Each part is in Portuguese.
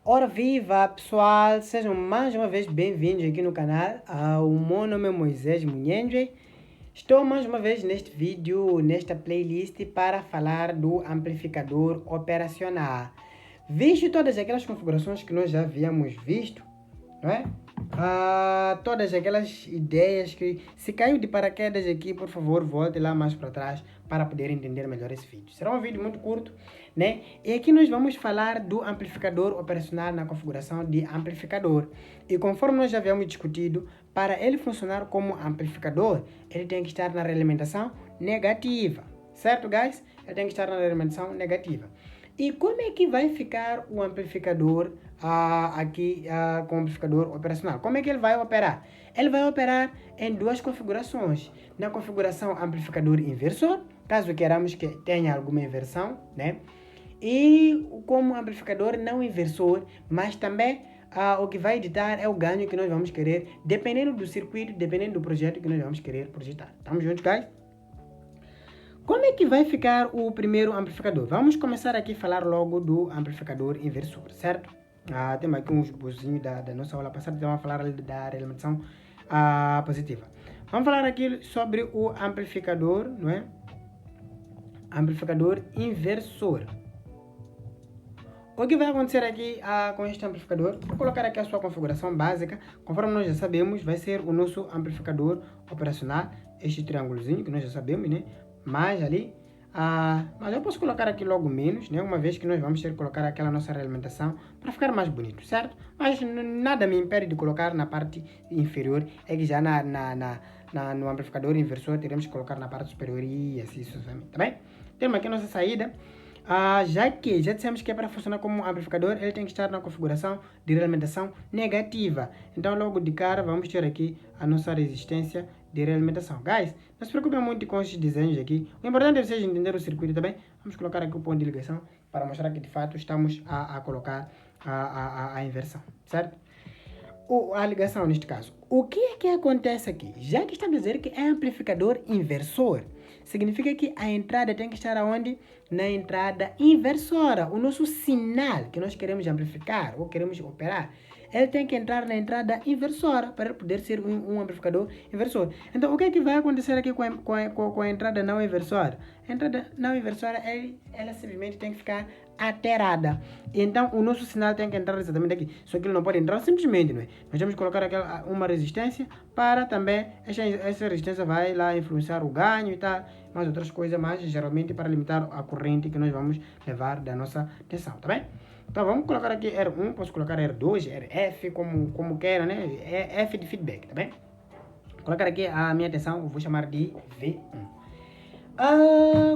Ora viva pessoal, sejam mais uma vez bem-vindos aqui no canal. O meu nome é Moisés Munhendwe. Estou mais uma vez neste vídeo, nesta playlist, para falar do amplificador operacional. Visto todas aquelas configurações que nós já havíamos visto, não é? Todas aquelas ideias que, se caiu de paraquedas aqui, por favor, volte lá mais para trás para poder entender melhor esse vídeo. Será um vídeo muito curto, né? E aqui nós vamos falar do amplificador operacional na configuração de amplificador. E conforme nós já havíamos discutido, para ele funcionar como amplificador, ele tem que estar na realimentação negativa, certo, guys? Ele tem que estar na realimentação negativa. E como é que vai ficar o amplificador aqui com o amplificador operacional? Como é que ele vai operar? Ele vai operar em duas configurações. Na configuração amplificador inversor, caso queiramos que tenha alguma inversão, né? E como amplificador não inversor, mas também o que vai editar é o ganho que nós vamos querer, dependendo do circuito, dependendo do projeto que nós vamos querer projetar. Estamos juntos, guys? Como é que vai ficar o primeiro amplificador? Vamos começar aqui a falar logo do amplificador inversor, certo? Temos aqui uns bozinhos da nossa aula passada, então vamos falar da realimentação positiva. Vamos falar aqui sobre o amplificador, não é? Amplificador inversor. O que vai acontecer aqui com este amplificador? Vou colocar aqui a sua configuração básica. Conforme nós já sabemos, vai ser o nosso amplificador operacional, este triângulozinho que nós já sabemos, né? Mais ali, mas eu posso colocar aqui logo menos, né? Uma vez que nós vamos ter que colocar aquela nossa realimentação para ficar mais bonito, certo? Mas nada me impede de colocar na parte inferior, é que já no amplificador inversor teremos que colocar na parte superior e assim sucessivamente, tá bem? Temos aqui a nossa saída. Já dissemos que é para funcionar como um amplificador, ele tem que estar na configuração de realimentação negativa. Então, logo de cara, vamos ter aqui a nossa resistência de realimentação. Guys, não se preocupem muito com esses desenhos aqui. O importante é vocês entenderem o circuito também. Vamos colocar aqui o ponto de ligação para mostrar que, de fato, estamos a colocar a inversão, certo? A ligação, neste caso. O que é que acontece aqui? Já que estamos a dizer que é amplificador inversor, significa que a entrada tem que estar aonde? Na entrada inversora. O nosso sinal que nós queremos amplificar ou queremos operar, ele tem que entrar na entrada inversora para poder ser um amplificador inversor. Então, o que é que vai acontecer aqui com a entrada não inversora? A entrada não inversora, ela simplesmente tem que ficar alterada. Então, o nosso sinal tem que entrar exatamente aqui. Só que ele não pode entrar simplesmente, não é? Nós vamos colocar uma resistência para também, essa resistência vai lá influenciar o ganho e tal, mais outras coisas, mas geralmente para limitar a corrente que nós vamos levar da nossa tensão, tá bem? Então vamos colocar aqui R1, posso colocar R2, RF, como queira, né? É F de feedback, tá bem? Vou colocar aqui a minha tensão, eu vou chamar de V1.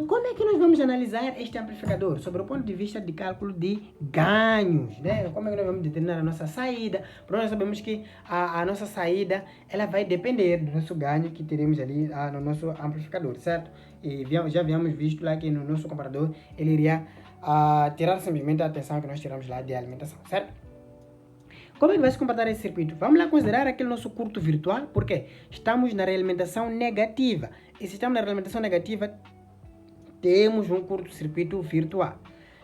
Como é que nós vamos analisar este amplificador? Sobre o ponto de vista de cálculo de ganhos, né? Como é que nós vamos determinar a nossa saída? Porque nós sabemos que a nossa saída, ela vai depender do nosso ganho que teremos ali no nosso amplificador, certo? E já havíamos visto lá que no nosso comparador, ele iria tirar simplesmente a tensão que nós tiramos lá de alimentação, certo? Como é que vai se comportar esse circuito? Vamos lá considerar aquele nosso curto virtual, porque estamos na realimentação negativa. E se estamos na realimentação negativa, temos um curto-circuito virtual.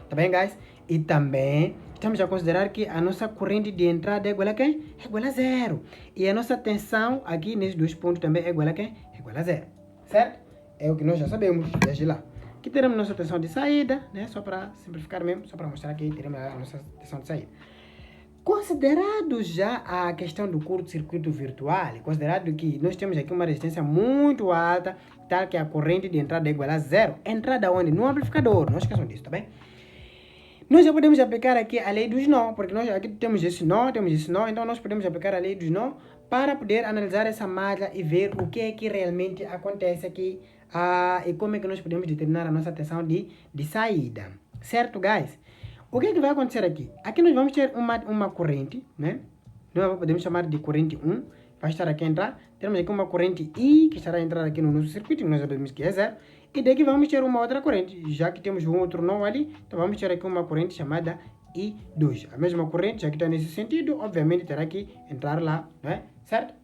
Tá bem, guys? E também estamos a considerar que a nossa corrente de entrada é igual a quem? É igual a zero. E a nossa tensão aqui nesses dois pontos também é igual a quem? É igual a zero. Certo? É o que nós já sabemos desde lá. Aqui teremos nossa tensão de saída, né? Só para simplificar mesmo, só para mostrar que teremos a nossa tensão de saída. Considerado já a questão do curto-circuito virtual, considerado que nós temos aqui uma resistência muito alta, tal que a corrente de entrada é igual a zero, entrada onde? No amplificador, não esqueçam disso, tá bem? Nós já podemos aplicar aqui a lei dos nó, porque nós aqui temos esse nó, então nós podemos aplicar a lei dos nó para poder analisar essa malha e ver o que é que realmente acontece aqui e como é que nós podemos determinar a nossa tensão de saída. Certo, guys? O que é que vai acontecer aqui? Aqui nós vamos ter uma corrente, né? Nós podemos chamar de corrente 1, vai estar aqui a entrar. Temos aqui uma corrente I, que estará a entrar aqui no nosso circuito, que nós sabemos que é zero. E daqui vamos ter uma outra corrente, já que temos um outro nó ali, então vamos ter aqui uma corrente chamada I2. A mesma corrente, já que está nesse sentido, obviamente terá que entrar lá, né? Certo?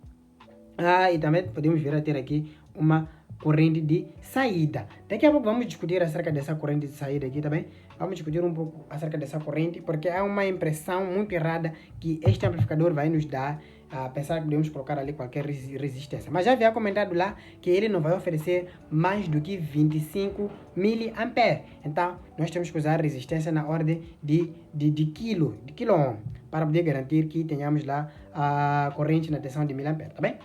E também podemos vir a ter aqui uma corrente de saída. Daqui a pouco vamos discutir acerca dessa corrente de saída aqui também. vamos discutir um pouco acerca dessa corrente, porque há uma impressão muito errada que este amplificador vai nos dar, a pensar que podemos colocar ali qualquer resistência. Mas já havia comentado lá que ele não vai oferecer mais do que 25 mA. Então, nós temos que usar resistência na ordem de quilo ohm, para poder garantir que tenhamos lá a corrente na tensão de 1000 A, tá bem?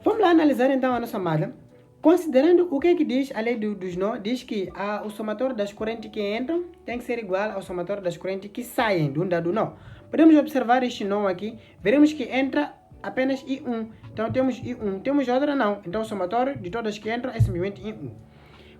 Vamos lá analisar então a nossa malha. Considerando o que é que diz a lei dos nó, diz que o somatório das correntes que entram tem que ser igual ao somatório das correntes que saem de um dado nó. Podemos observar este nó aqui, veremos que entra apenas I1. Então temos I1, temos outra não. Então o somatório de todas que entram é simplesmente I1.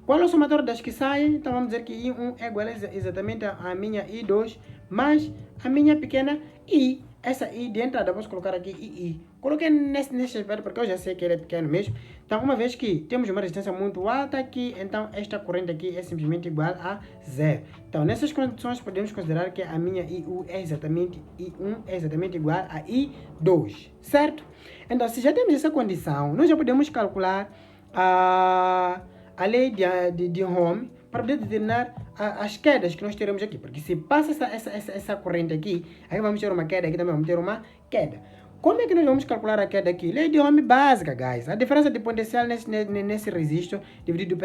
Qual é o somatório das que saem? Então vamos dizer que I1 é igual exatamente a minha I2 mais a minha pequena I. Essa I de entrada, posso colocar aqui II. Coloquei nesse aspecto porque eu já sei que ele é pequeno mesmo. Então, uma vez que temos uma resistência muito alta aqui, então esta corrente aqui é simplesmente igual a zero. Então, nessas condições, podemos considerar que a minha I1 é exatamente igual a I2, certo? Então, se já temos essa condição, nós já podemos calcular a lei de Ohm para poder determinar as quedas que nós teremos aqui. Porque se passa essa corrente aqui, aí vamos ter uma queda, aqui também vamos ter uma queda. Como é que nós vamos calcular a queda aqui? Lei de Ohm básica, guys. A diferença de potencial nesse resistor dividido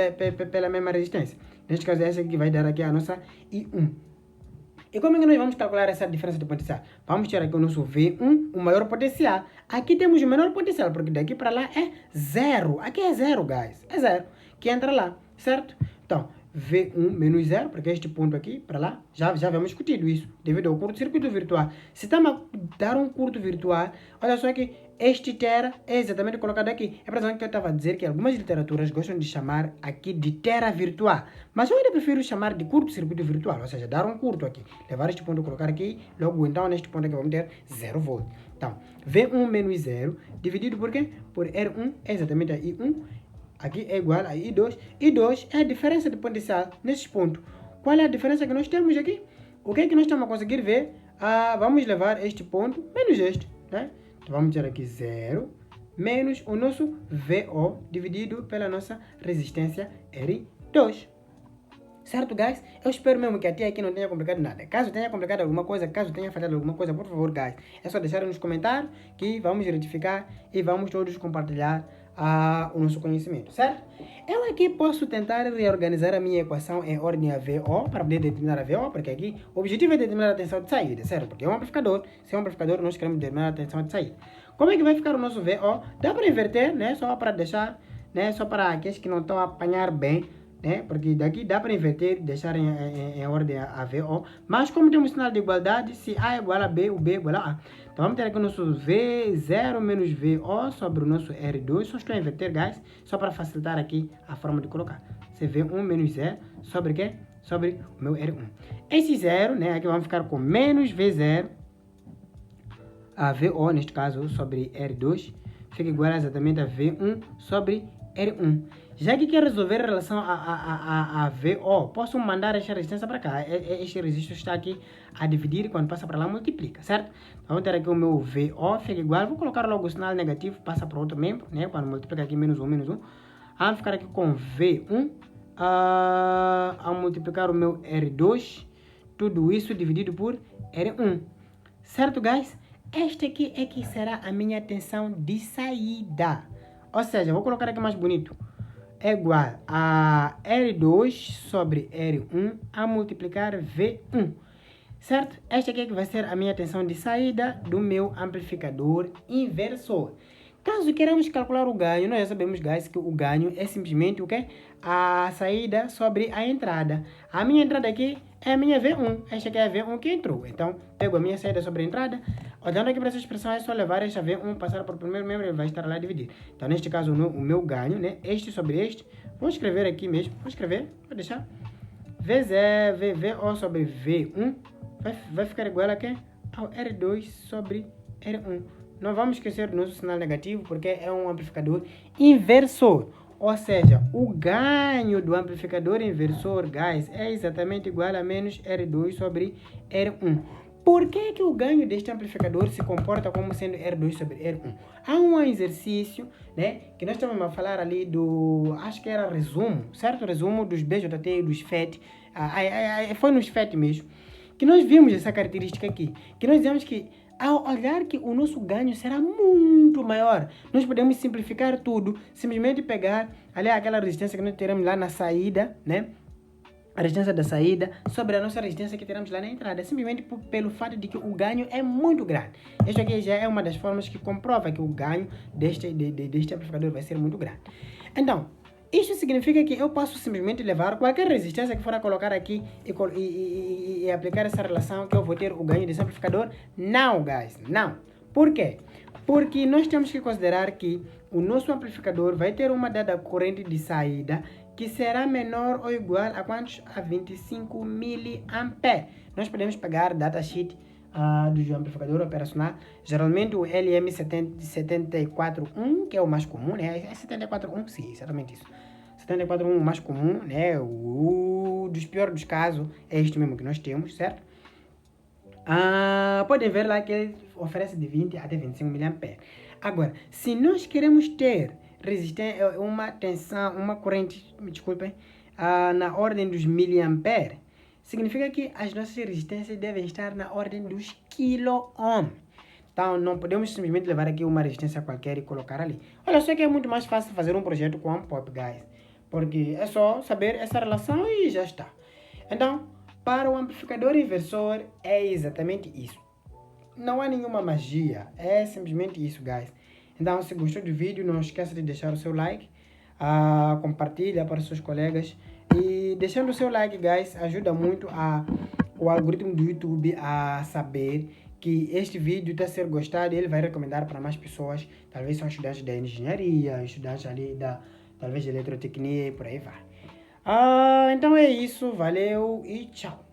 pela mesma resistência. Neste caso, essa que vai dar aqui a nossa I1. E como é que nós vamos calcular essa diferença de potencial? Vamos tirar aqui o nosso V1, o maior potencial. Aqui temos o menor potencial, porque daqui para lá é zero. Aqui é zero, guys. É zero. Que entra lá, certo? Então, V1 menos zero, porque este ponto aqui, para lá, já havíamos discutido isso, devido ao curto-circuito virtual. Se estamos a dar um curto virtual, olha só que este tera é exatamente colocado aqui. É por exemplo que eu estava a dizer que algumas literaturas gostam de chamar aqui de tera virtual, mas eu ainda prefiro chamar de curto-circuito virtual, ou seja, dar um curto aqui, levar este ponto e colocar aqui, logo então neste ponto aqui vamos ter 0 volt. Então, V1 menos 0, dividido por quê? Por R1 é exatamente a I1, aqui é igual a I2. I2 é a diferença de potencial nesses pontos. Qual é a diferença que nós temos aqui? O que é que nós estamos a conseguir ver? Vamos levar este ponto menos este, né? Então vamos ter aqui 0 menos o nosso VO dividido pela nossa resistência R2. Certo, guys? Eu espero mesmo que até aqui não tenha complicado nada. Caso tenha complicado alguma coisa, caso tenha falhado alguma coisa, por favor, guys, é só deixar nos comentários que vamos retificar e vamos todos compartilhar o nosso conhecimento, certo? Eu aqui posso tentar reorganizar a minha equação em ordem a VO para poder determinar a VO, porque aqui o objetivo é determinar a tensão de saída, certo? Porque é um amplificador. Se é um amplificador, nós queremos determinar a tensão de saída. Como é que vai ficar o nosso VO? Dá para inverter, né? Só para deixar, né? Só para aqueles que não estão a apanhar bem, né? Porque daqui dá para inverter, deixar em ordem a VO. Mas como temos sinal de igualdade, se A é igual a B, o B é igual a A. Então vamos ter aqui o nosso V0 menos VO sobre o nosso R2. Só estou a inverter, guys, só para facilitar aqui a forma de colocar. CV1 menos 0 sobre o quê? Sobre o meu R1. Esse 0, né? Aqui vamos ficar com menos V0, a VO neste caso, sobre R2. Fica igual exatamente a V1 sobre R1. Já que quer resolver a relação a VO, posso mandar esta resistência para cá. Este resistor está aqui a dividir, quando passa para lá multiplica, certo? Então, vou ter aqui o meu VO, fica igual. Vou colocar logo o sinal negativo, passa para outro membro, né? Quando multiplica aqui menos 1. Vamos ficar aqui com V1, ao multiplicar o meu R2, tudo isso dividido por R1. Certo, guys? Esta aqui é que será a minha tensão de saída. Ou seja, vou colocar aqui mais bonito. É igual a R2 sobre R1 a multiplicar V1. Certo? Esta aqui é que vai ser a minha tensão de saída do meu amplificador inversor. Caso queiramos calcular o ganho, nós já sabemos, guys, que o ganho é simplesmente o quê? A saída sobre a entrada. A minha entrada aqui é a minha V1. Esta aqui é a V1 que entrou. Então, pego a minha saída sobre a entrada. Olhando aqui para essa expressão, é só levar esta V1, passar para o primeiro membro, ele vai estar lá dividido. Então, neste caso, o meu ganho, né? Este sobre este. Vou escrever aqui mesmo. Vou escrever, vou deixar. VO sobre V1 vai ficar igual a quê? Ao R2 sobre R1. Não vamos esquecer do nosso sinal negativo, porque é um amplificador inversor. Ou seja, o ganho do amplificador inversor, guys, é exatamente igual a menos R2 sobre R1. Por que que o ganho deste amplificador se comporta como sendo R2 sobre R1? Há um exercício, né, que nós estamos a falar ali do, acho que era resumo, certo? Resumo dos BJT e dos FET, foi nos FET mesmo, que nós vimos essa característica aqui, que nós dizemos que ao olhar que o nosso ganho será muito maior, nós podemos simplificar tudo, simplesmente pegar ali aquela resistência que nós teremos lá na saída, né? A resistência da saída sobre a nossa resistência que teremos lá na entrada, simplesmente pelo fato de que o ganho é muito grande. Isso aqui já é uma das formas que comprova que o ganho deste amplificador vai ser muito grande. Então, isso significa que eu posso simplesmente levar qualquer resistência que for a colocar aqui e aplicar essa relação que eu vou ter o ganho desse amplificador? Não, guys, não. Por quê? Porque nós temos que considerar que o nosso amplificador vai ter uma dada corrente de saída que será menor ou igual a quantos? A 25 mA. Nós podemos pegar datasheet do amplificador operacional, geralmente o LM741, que é o mais comum, né? É 741, sim, exatamente isso. 741 o mais comum, né? O dos piores dos casos é este mesmo que nós temos, certo? Podem ver lá que ele oferece de 20 até 25 mA. Agora, se nós queremos ter resistência, uma tensão, uma corrente, me desculpem, na ordem dos miliamperes, significa que as nossas resistências devem estar na ordem dos quilo-ohm. Então, não podemos simplesmente levar aqui uma resistência qualquer e colocar ali. Olha só que é muito mais fácil fazer um projeto com Ampop, guys. Porque é só saber essa relação e já está. Então, para o amplificador inversor, é exatamente isso. Não há nenhuma magia, é simplesmente isso, guys. Então, se gostou do vídeo, não esqueça de deixar o seu like, compartilha para os seus colegas. E deixando o seu like, guys, ajuda muito o algoritmo do YouTube a saber que este vídeo está a ser gostado e ele vai recomendar para mais pessoas. Talvez são estudantes da engenharia, estudantes ali talvez de eletrotecnia e por aí vai. Então é isso, valeu e tchau.